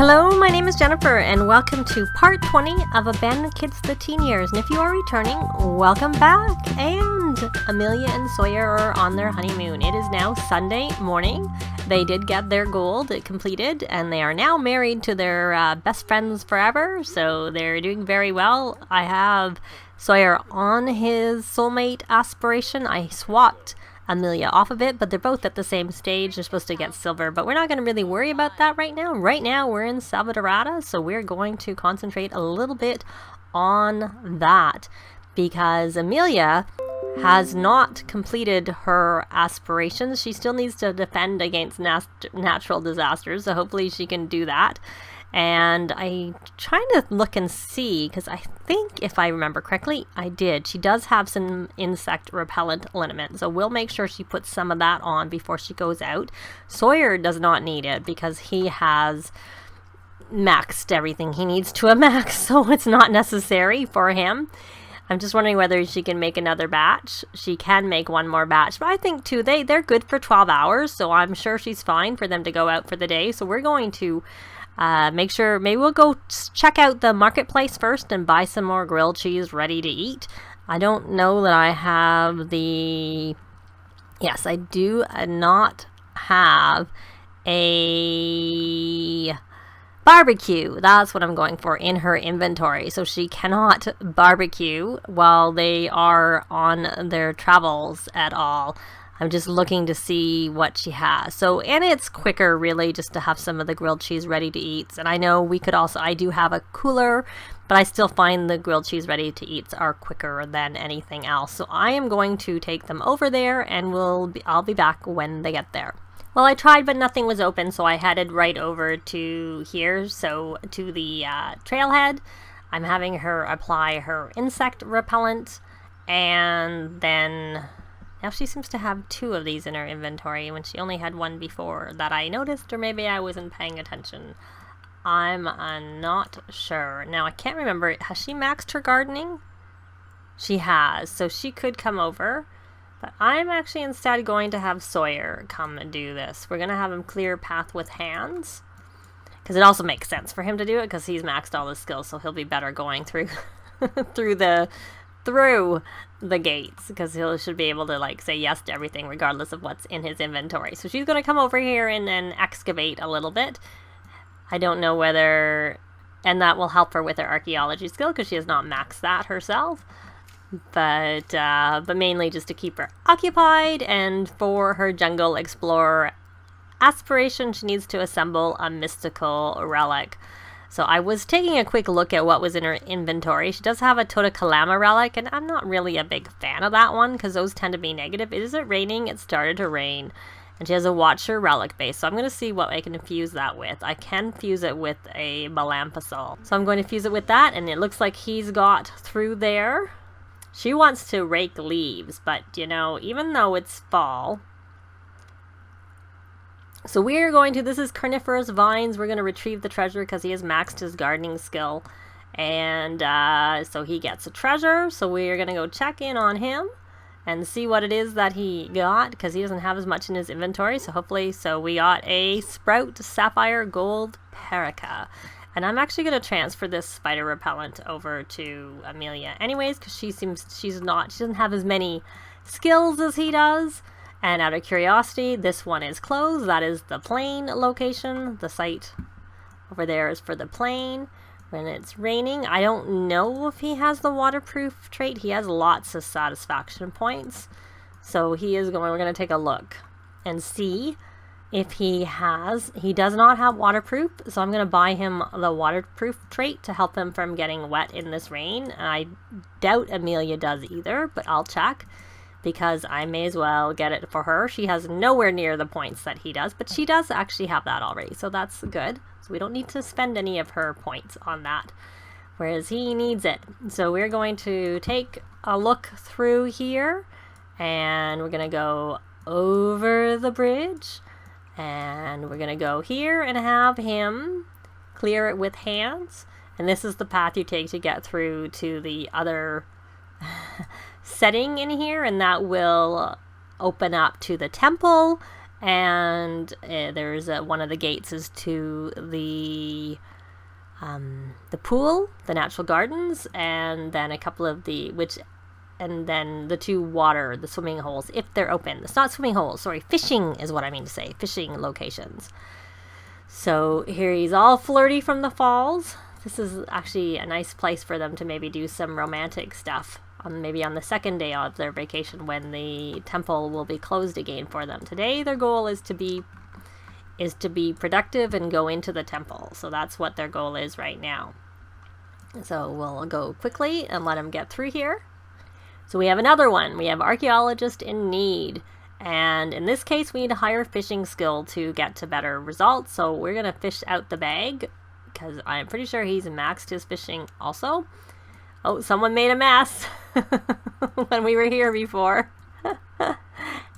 Hello, my name is Jennifer, and welcome to part 20 of Abandoned Kids the Teen Years. And if you are returning, welcome back. And Amelia and Sawyer are on their honeymoon. It is now Sunday morning. They did get their goal completed, and they are now married to their best friends forever. So they're doing very well. I have Sawyer on his soulmate aspiration. I swapped Amelia off of it, but they're both at the same stage. They're supposed to get silver, but we're not going to really worry about that right now. Right now, we're in Salvadorada, so we're going to concentrate a little bit on that because Amelia has not completed her aspirations. She still needs to defend against natural disasters, so hopefully she can do that. And I'm trying to look and see, because I think if I remember correctly, I did. She does have some insect repellent liniment, so we'll make sure she puts some of that on before she goes out. Sawyer does not need it because he has maxed everything he needs to a max, so it's not necessary for him. I'm just wondering whether she can make another batch. She can make one more batch, but I think too, they're good for 12 hours, so I'm sure she's fine for them to go out for the day. So we're going to make sure, maybe we'll go check out the marketplace first and buy some more grilled cheese ready to eat. I don't know that I have yes, I do not have a barbecue. That's what I'm going for in her inventory. So she cannot barbecue while they are on their travels at all. I'm just looking to see what she has. So, and it's quicker really just to have some of the grilled cheese ready to eat. And I know we could also, I do have a cooler, but I still find the grilled cheese ready to eat are quicker than anything else. So I am going to take them over there and I'll be back when they get there. Well, I tried, but nothing was open, so I headed right over to here, so to the trailhead. I'm having her apply her insect repellent, and then now she seems to have 2 of these in her inventory when she only had 1 before that I noticed, or maybe I wasn't paying attention. I'm not sure. Now, I can't remember. Has she maxed her gardening? She has, so she could come over. But I'm actually instead going to have Sawyer come and do this. We're going to have him clear path with hands. Because it also makes sense for him to do it because he's maxed all his skills, so he'll be better going through through the gates, because he should be able to like say yes to everything regardless of what's in his inventory. So she's going to come over here and then excavate a little bit. I don't know whether, and that will help her with her archaeology skill because she has not maxed that herself. But mainly just to keep her occupied, and for her jungle explorer aspiration, she needs to assemble a mystical relic. So I was taking a quick look at what was in her inventory. She does have a Totokalama relic, and I'm not really a big fan of that one because those tend to be negative. Is it raining? It started to rain. And she has a Watcher relic base, so I'm going to see what I can fuse that with. I can fuse it with a Melamposol. So I'm going to fuse it with that, and it looks like he's got through there. She wants to rake leaves, but, you know, even though it's fall. So we're going to, this is carnivorous vines. We're going to retrieve the treasure because he has maxed his gardening skill. And so he gets a treasure. So we're going to go check in on him and see what it is that he got, because he doesn't have as much in his inventory. So hopefully, so we got a Sprout Sapphire Gold Perica. And I'm actually going to transfer this spider repellent over to Amelia anyways, because she doesn't have as many skills as he does. And out of curiosity, this one is closed. That is the plane location. The site over there is for the plane. When it's raining, I don't know if he has the waterproof trait. He has lots of satisfaction points. So we're going to take a look and see if he does not have waterproof, so I'm going to buy him the waterproof trait to help him from getting wet in this rain. And I doubt Amelia does either, but I'll check because I may as well get it for her. She has nowhere near the points that he does, but she does actually have that already, so that's good. So we don't need to spend any of her points on that, whereas he needs it. So we're going to take a look through here, and we're going to go over the bridge. And we're going to go here and have him clear it with hands. And this is the path you take to get through to the other setting in here. And that will open up to the temple And there's one of the gates is to the pool, the natural gardens, and then a couple of and then the the swimming holes, if they're open. It's not swimming holes, sorry, fishing is what I mean to say, fishing locations. So here he's all flirty from the falls. This is actually a nice place for them to maybe do some romantic stuff, maybe on the second day of their vacation when the temple will be closed again for them. Today their goal is to be productive and go into the temple. So that's what their goal is right now. So we'll go quickly and let them get through here. So we have another one. We have archaeologist in need. And in this case, we need a higher fishing skill to get to better results. So we're going to fish out the bag because I'm pretty sure he's maxed his fishing also. Oh, someone made a mess when we were here before.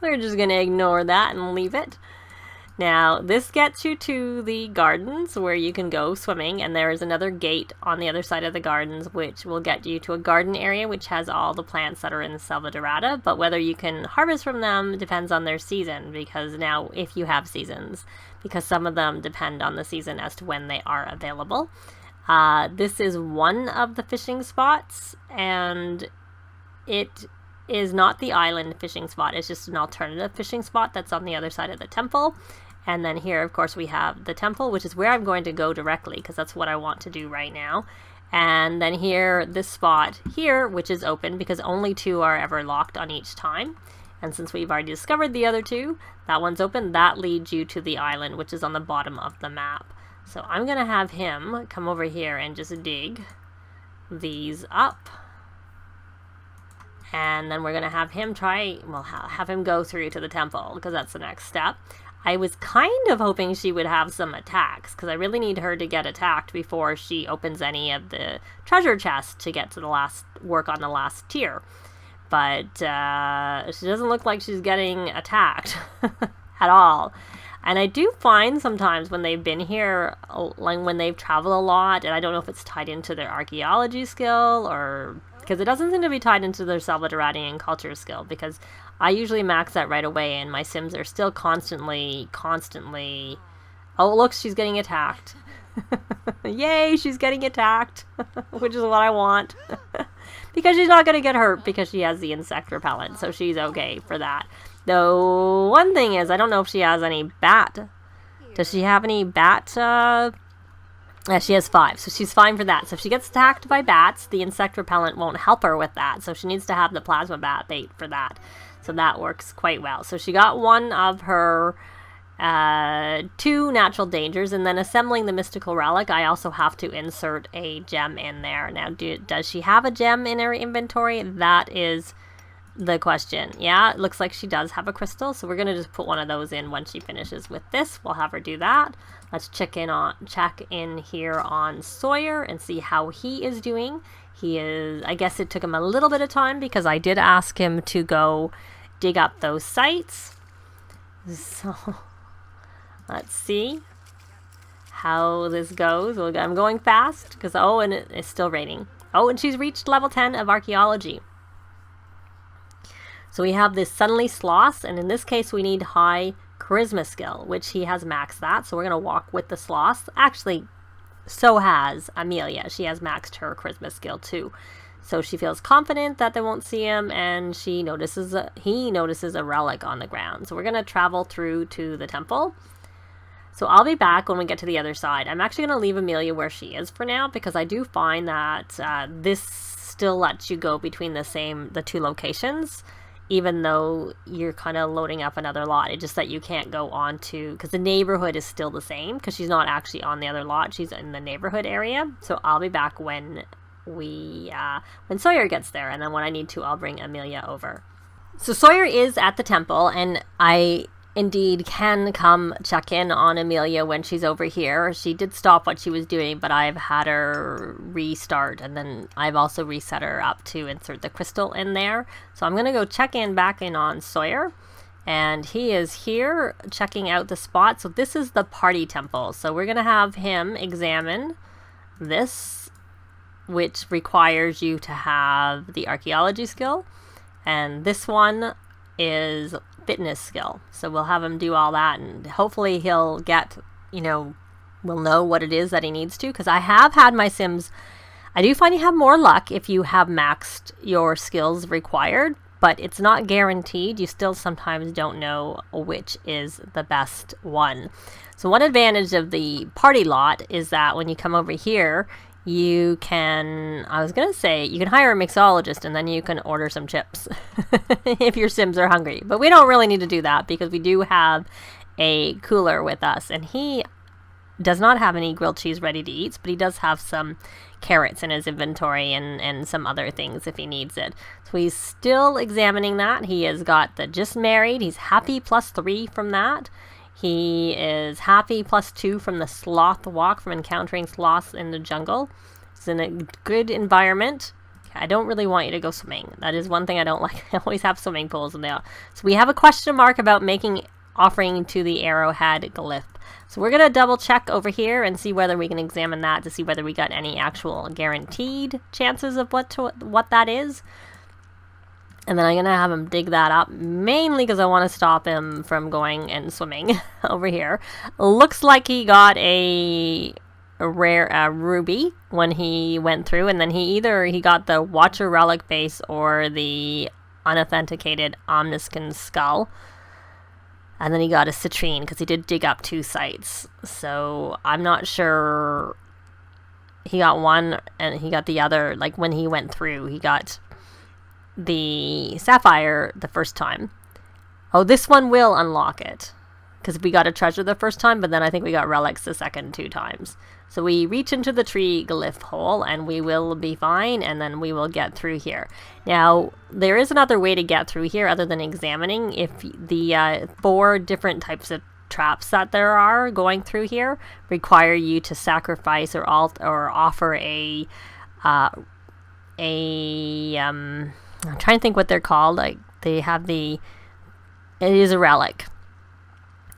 We're just going to ignore that and leave it. Now, this gets you to the gardens where you can go swimming, and there is another gate on the other side of the gardens which will get you to a garden area which has all the plants that are in Selva Dorada, but whether you can harvest from them depends on their season, because now, if you have seasons, because some of them depend on the season as to when they are available. This is one of the fishing spots, and it is not the island fishing spot. It's just an alternative fishing spot that's on the other side of the temple. And then here, of course, we have the temple, which is where I'm going to go directly because that's what I want to do right now. And then here, this spot here, which is open because only 2 are ever locked on each time. And since we've already discovered the other 2, that one's open. That leads you to the island, which is on the bottom of the map. So I'm going to have him come over here and just dig these up. And then we're going to have him have him go through to the temple because that's the next step. I was kind of hoping she would have some attacks because I really need her to get attacked before she opens any of the treasure chests to get to work on the last tier. But she doesn't look like she's getting attacked at all. And I do find sometimes when they've been here, like when they've traveled a lot, and I don't know if it's tied into their archaeology skill or because it doesn't seem to be tied into their Salvadoradian culture skill, because I usually max that right away and my Sims are still constantly, oh look, she's getting attacked. Yay, she's getting attacked, which is what I want. Because she's not going to get hurt because she has the insect repellent, so she's okay for that. Though, one thing is, I don't know if she has any bat. Does she have any bat? She has 5, so she's fine for that. So if she gets attacked by bats, the insect repellent won't help her with that. So she needs to have the plasma bat bait for that. So that works quite well. So she got one of her 2 natural dangers, and then assembling the mystical relic, I also have to insert a gem in there. Now, does she have a gem in her inventory? That is the question. Yeah, it looks like she does have a crystal, so we're going to just put one of those in once she finishes with this. We'll have her do that. Let's check in here on Sawyer and see how he is doing. I guess it took him a little bit of time because I did ask him to go dig up those sites. So let's see how this goes. I'm going fast because, and it's still raining. Oh, and she's reached level 10 of archaeology. So we have this Sunly Sloth, and in this case we need high charisma skill, which he has maxed that. So we're going to walk with the sloth. Actually, so has Amelia. She has maxed her charisma skill too. So she feels confident that they won't see him, and he notices a relic on the ground. So we're going to travel through to the temple. So I'll be back when we get to the other side. I'm actually going to leave Amelia where she is for now because I do find that this still lets you go between the 2 locations, even though you're kind of loading up another lot. It's just that you can't go on to, because the neighborhood is still the same, because she's not actually on the other lot. She's in the neighborhood area. So I'll be back when Sawyer gets there, and then when I need to, I'll bring Amelia over. So Sawyer is at the temple, and I indeed can come check in on Amelia when she's over here. She did stop what she was doing, but I've had her restart, and then I've also reset her up to insert the crystal in there. So I'm going to go back in on Sawyer, and he is here checking out the spot. So this is the party temple. So we're going to have him examine this, which requires you to have the archaeology skill, and this one is fitness skill. So we'll have him do all that, and hopefully he'll get, will know what it is that he needs to, because I have had my Sims, I do find you have more luck if you have maxed your skills required, but it's not guaranteed. You still sometimes don't know which is the best one. So one advantage of the party lot is that when you come over here, you can, I was going to say, you can hire a mixologist and then you can order some chips if your Sims are hungry. But we don't really need to do that because we do have a cooler with us. And he does not have any grilled cheese ready to eat, but he does have some carrots in his inventory and some other things if he needs it. So he's still examining that. He has got the just married. He's happy +3 from that. He is happy +2 from the sloth walk, from encountering sloths in the jungle. He's in a good environment. I don't really want you to go swimming. That is one thing I don't like. I always have swimming pools in there. So we have a question mark about offering to the arrowhead glyph. So we're going to double check over here and see whether we can examine that to see whether we got any actual guaranteed chances of what that is. And then I'm going to have him dig that up, mainly because I want to stop him from going and swimming over here. Looks like he got a rare ruby when he went through, and then he got the Watcher Relic base or the unauthenticated Omniscient skull. And then he got a citrine because he did dig up 2 sites. So I'm not sure. He got one and he got the other. Like when he went through, he got the sapphire the first time. Oh, this one will unlock it because we got a treasure the first time, but then I think we got relics the second 2 times. So we reach into the tree glyph hole and we will be fine, and then we will get through here. Now, there is another way to get through here other than examining. If the 4 different types of traps that there are going through here require you to sacrifice or offer I'm trying to think what they're called. Like they have it is a relic.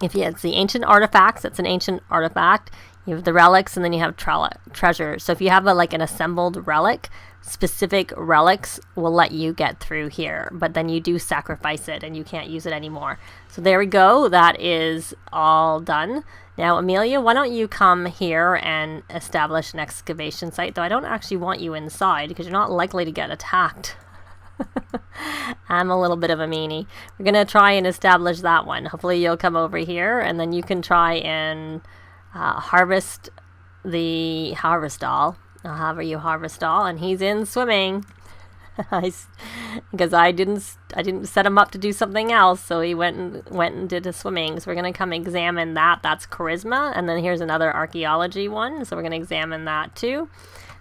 If it's the ancient artifacts, it's an ancient artifact. You have the relics, and then you have treasure. So if you have an assembled relic, specific relics will let you get through here. But then you do sacrifice it, and you can't use it anymore. So there we go. That is all done. Now, Amelia, why don't you come here and establish an excavation site? Though I don't actually want you inside because you're not likely to get attacked. I'm a little bit of a meanie. We're going to try and establish that one. Hopefully you'll come over here, and then you can try and harvest the harvest-all. I'll have you harvest-all, and he's in swimming. Because I didn't set him up to do something else, so he went and did his swimming. So we're going to come examine that. That's charisma, and then here's another archaeology one, so we're going to examine that too.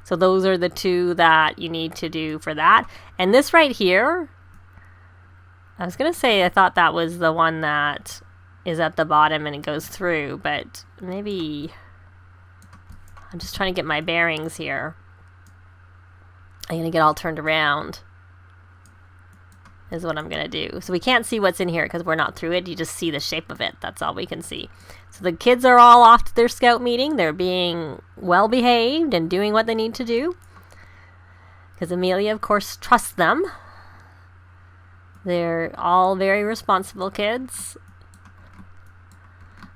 So those are the 2 that you need to do for that. And this right here, I was going to say I thought that was the one that is at the bottom and it goes through, but maybe I'm just trying to get my bearings here. I'm going to get all turned around is what I'm going to do. So we can't see what's in here because we're not through it. You just see the shape of it. That's all we can see. So the kids are all off to their scout meeting. They're being well behaved and doing what they need to do. Because Amelia, of course, trusts them. They're all very responsible kids.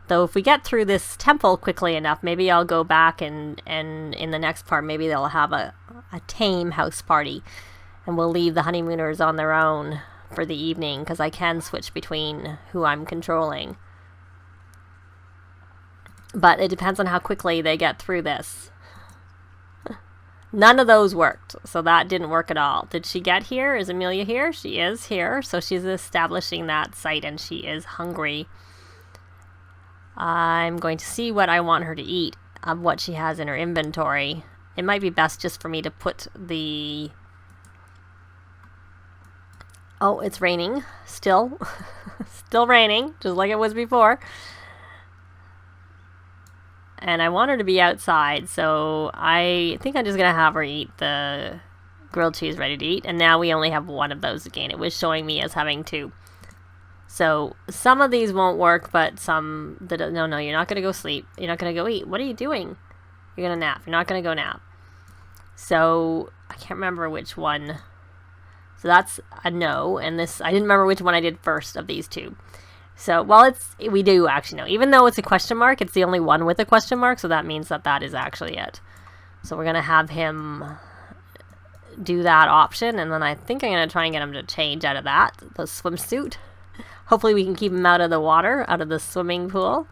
Though if we get through this temple quickly enough, maybe I'll go back and in the next part, maybe they'll have a tame house party. And we'll leave the honeymooners on their own for the evening because I can switch between who I'm controlling. But it depends on how quickly they get through this. None of those worked, so that didn't work at all. Did she get here? Is Amelia here? She is here, so she's establishing that site and she is hungry. I'm going to see what I want her to eat of what she has in her inventory. It might be best just for me to put the... Oh, it's raining. Still. Still raining, just like it was before. And I want her to be outside, so I think I'm just going to have her eat the grilled cheese ready to eat. And now we only have 1 of those again. It was showing me as having 2. So some of these won't work, but some... No, you're not going to go sleep. You're not going to go eat. What are you doing? You're going to nap. You're not going to go nap. So I can't remember which one So that's a no. And this, I didn't remember which one I did first of these two. So, well, we do actually know. Even though it's a question mark, it's the only one with a question mark. So that means that is actually it. So we're going to have him do that option. And then I think I'm going to try and get him to change out of that, the swimsuit. Hopefully we can keep him out of the water, out of the swimming pool.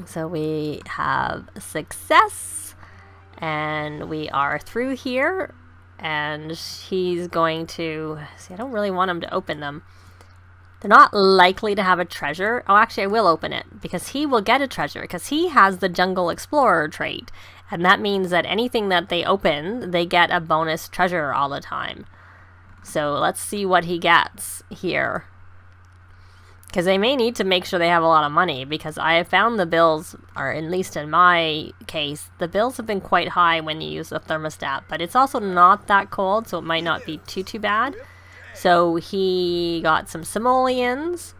So we have success. And we are through here. And he's going to... See, I don't really want him to open them. They're not likely to have a treasure. Oh, actually, I will open it. Because he will get a treasure. Because he has the Jungle Explorer trait. And that means that anything that they open, they get a bonus treasure all the time. So let's see what he gets here. Because they may need to make sure they have a lot of money. Because I have found the bills, or at least in my case, the bills have been quite high when you use the thermostat. But it's also not that cold, so it might not be too bad. So he got some simoleons.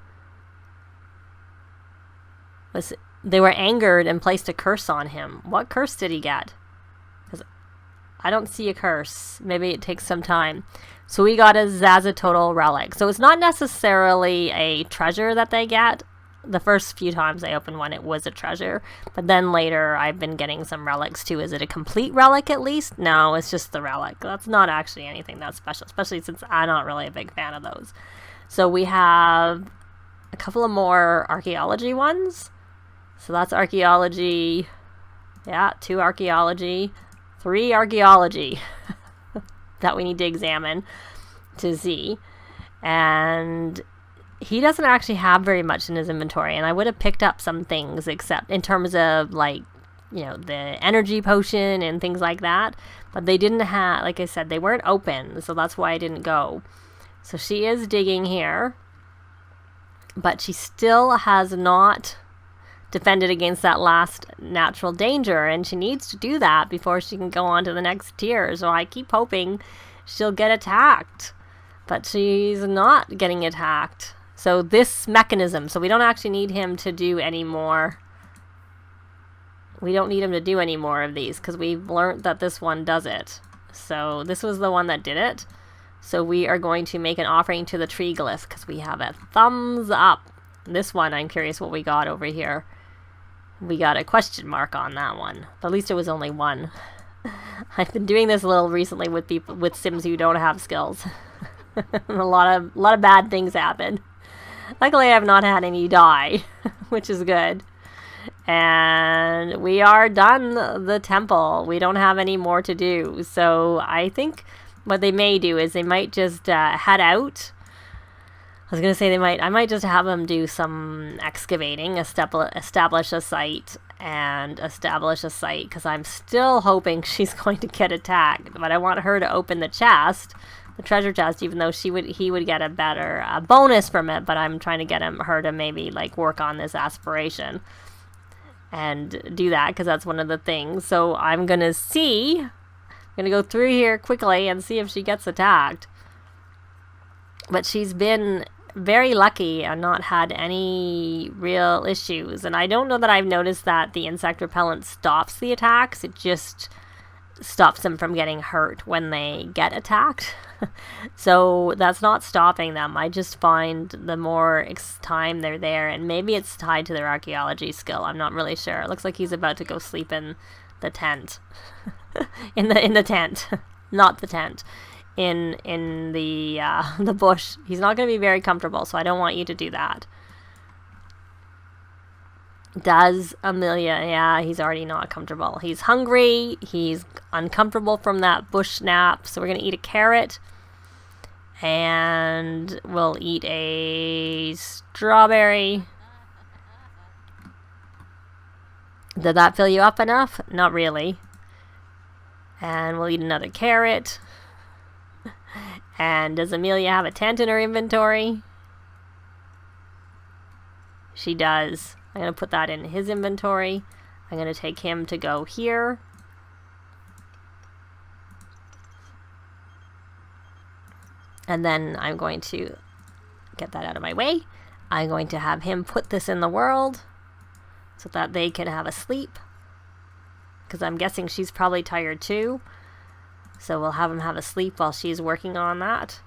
They were angered and placed a curse on him. What curse did he get? Because I don't see a curse. Maybe it takes some time. So we got a Zazatotal relic. So it's not necessarily a treasure that they get. The first few times I opened one, it was a treasure. But then later, I've been getting some relics too. Is it a complete relic at least? No, it's just the relic. That's not actually anything that special, especially since I'm not really a big fan of those. So we have a couple of more archaeology ones. So that's archaeology. Yeah, 2 archaeology. 3 archaeology that we need to examine to see. And he doesn't actually have very much in his inventory, and I would have picked up some things, except in terms of, like, you know, the energy potion and things like that. But they didn't have, like I said, they weren't open, so that's why I didn't go. So she is digging here, but she still has not defended against that last natural danger, and she needs to do that before she can go on to the next tier. So I keep hoping she'll get attacked, but she's not getting attacked. So this mechanism, so we don't actually need him to do any more. We don't need him to do any more of these because we've learned that this one does it. So this was the one that did it. So we are going to make an offering to the tree glyph because we have a thumbs up. This one, I'm curious what we got over here. We got a question mark on that one. But at least it was only one. I've been doing this a little recently with people, with Sims who don't have skills. a lot of bad things happen. Luckily, I have not had any die, which is good. And we are done the temple. We don't have any more to do. So I think what they may do is they might just head out. I was going to say I might just have them do some excavating, establish a site, because I'm still hoping she's going to get attacked. But I want her to open the chest, the treasure chest, even though he would get a bonus from it. But I'm trying to get her to maybe like work on this aspiration and do that, because that's one of the things. So I'm going to go through here quickly and see if she gets attacked. But she's been very lucky and not had any real issues. And I don't know that I've noticed that the insect repellent stops the attacks. It just stops them from getting hurt when they get attacked. So that's not stopping them. I just find the more time they're there, and maybe it's tied to their archaeology skill. I'm not really sure. It looks like he's about to go sleep in the tent. in the tent. Not the tent. In the bush. He's not going to be very comfortable, so I don't want you to do that. Does Amelia? Yeah, he's already not comfortable. He's hungry. He's uncomfortable from that bush nap, so we're going to eat a carrot. And we'll eat a strawberry. Did that fill you up enough? Not really. And we'll eat another carrot. And does Amelia have a tent in her inventory? She does. I'm going to put that in his inventory. I'm going to take him to go here. And then I'm going to get that out of my way. I'm going to have him put this in the world so that they can have a sleep. Because I'm guessing she's probably tired too. So we'll have him have a sleep while she's working on that.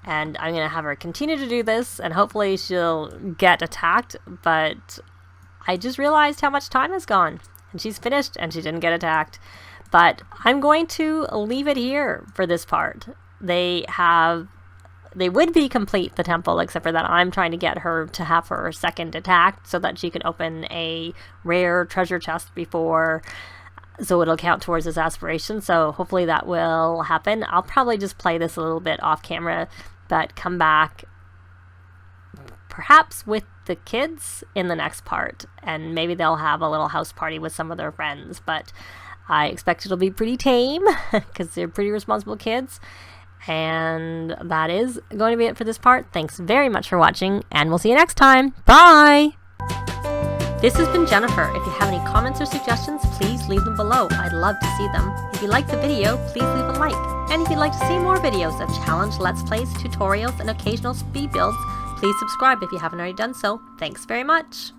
And I'm going to have her continue to do this, and hopefully she'll get attacked, but I just realized how much time has gone. And she's finished, and she didn't get attacked. But I'm going to leave it here for this part. They would be complete, the temple, except for that I'm trying to get her to have her second attack so that she can open a rare treasure chest before, so it'll count towards his aspiration. So hopefully that will happen. I'll probably just play this a little bit off camera, but come back perhaps with the kids in the next part, and maybe they'll have a little house party with some of their friends. But I expect it'll be pretty tame because they're pretty responsible kids. And that is going to be it for this part. Thanks very much for watching, and we'll see you next time. Bye! This has been Jennifer. If you have any comments or suggestions, please leave them below. I'd love to see them. If you liked the video, please leave a like. And if you'd like to see more videos of challenge, let's plays, tutorials, and occasional speed builds, please subscribe if you haven't already done so. Thanks very much!